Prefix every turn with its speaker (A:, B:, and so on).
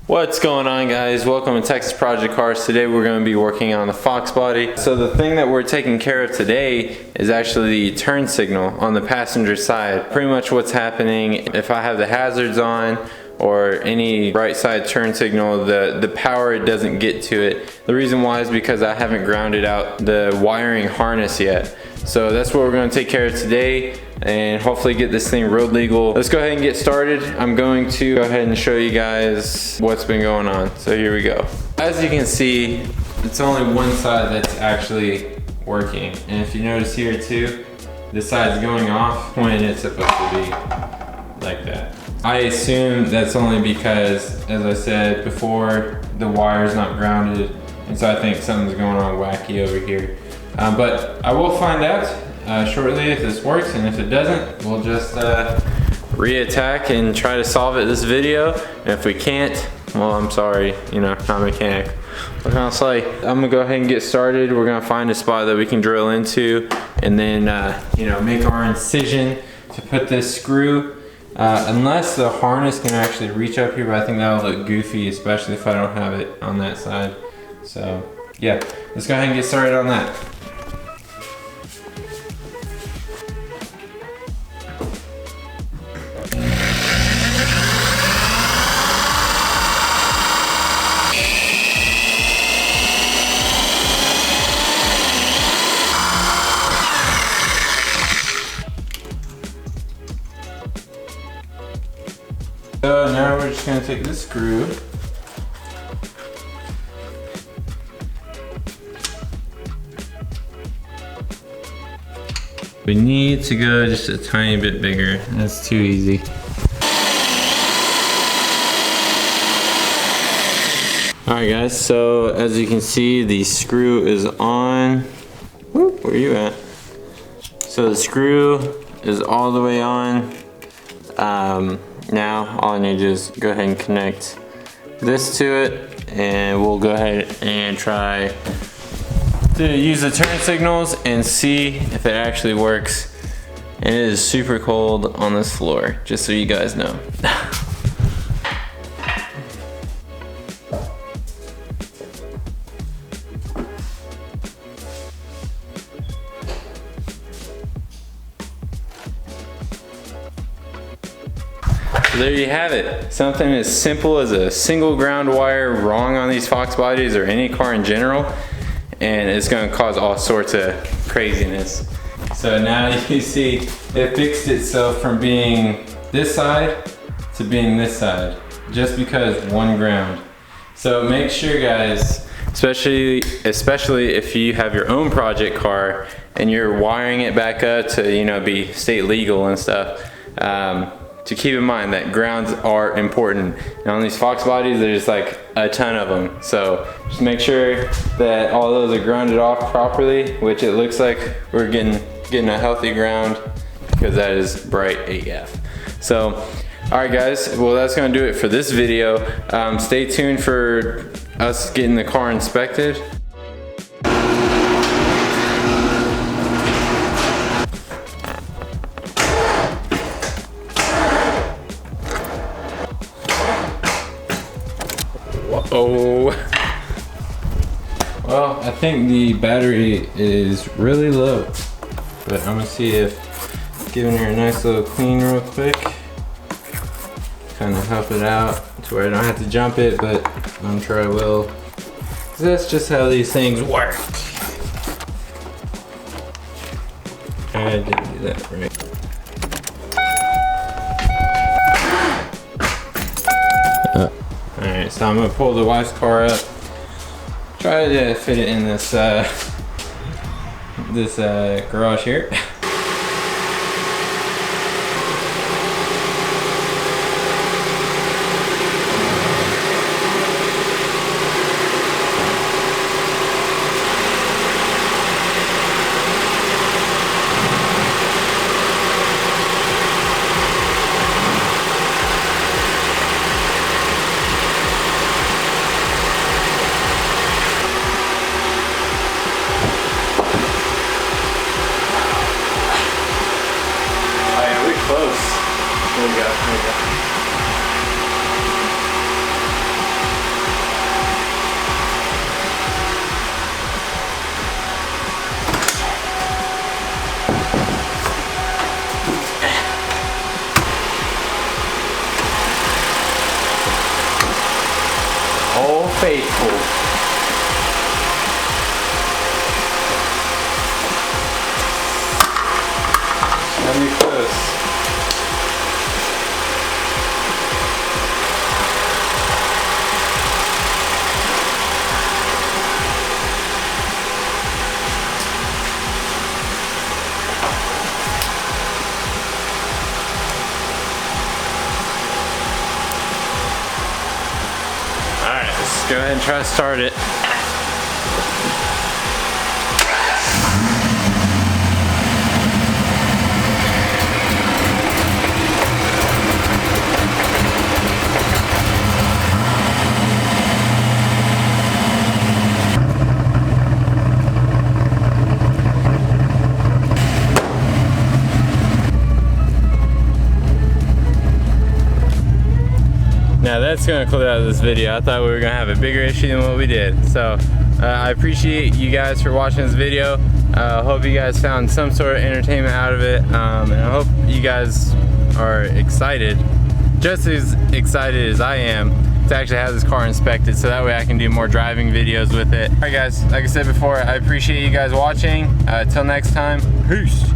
A: What's going on, guys? Welcome to Texas Project Cars. Today we're going to be working on the Fox body. So the thing that we're taking care of today is actually the turn signal on the passenger side. Pretty much what's happening if I have the hazards on or any right side turn signal, the power, it doesn't get to it. The reason why is because I haven't grounded out the wiring harness yet. So that's what we're going to take care of today and hopefully get this thing road legal. Let's go ahead and get started. I'm going to go ahead and show you guys what's been going on. So here we go. As you can see, it's only one side that's actually working. And if you notice here too, this side's going off when it's supposed to be like that. I assume that's only because, as I said before, the wire's not grounded. And so I think something's going on wacky over here. But I will find out shortly if this works, and if it doesn't, we'll just reattack and try to solve it this video. And if we can't, well, I'm sorry, you know, not a mechanic. What can I say? I'm gonna go ahead and get started. We're gonna find a spot that we can drill into and then, you know, make our incision to put this screw. Unless the harness can actually reach up here, but I think that'll look goofy, especially if I don't have it on that side. So, yeah, let's go ahead and get started on that. So now we're just going to take this screw, we need to go just a tiny bit bigger. That's too easy. Alright guys, so as you can see, the screw is on. Whoop, where are you at? So the screw is all the way on. Now all I need to do is go ahead and connect this to it, and we'll go ahead and try to use the turn signals and see if it actually works. And it is super cold on this floor, just so you guys know. So there you have it. Something as simple as a single ground wire wrong on these Fox bodies or any car in general, and it's going to cause all sorts of craziness. So now you see it fixed itself from being this side to being this side, just because one ground. So make sure, guys, especially if you have your own project car and you're wiring it back up to, you know, be state legal and stuff, to keep in mind that grounds are important. And on these Fox bodies, there's like a ton of them. So just make sure that all those are grounded off properly, which it looks like we're getting a healthy ground because that is bright AF. So, all right guys, well that's gonna do it for this video. Stay tuned for us getting the car inspected. Oh, well, I think the battery is really low, but I'm gonna see if giving her a nice little clean real quick kind of help it out to where I don't have to jump it, but I'm sure I will. That's just how these things work. I didn't do that right. Alright, so I'm gonna pull the wife's car up, try to fit it in this garage here. faithful. Let me close. Alright, let's go ahead and try to start it. Now that's gonna clear out this video. I thought we were gonna have a bigger issue than what we did. So I appreciate you guys for watching this video. Hope you guys found some sort of entertainment out of it. And I hope you guys are excited, just as excited as I am, to actually have this car inspected, so that way I can do more driving videos with it. Alright guys, like I said before, I appreciate you guys watching. Till next time, peace.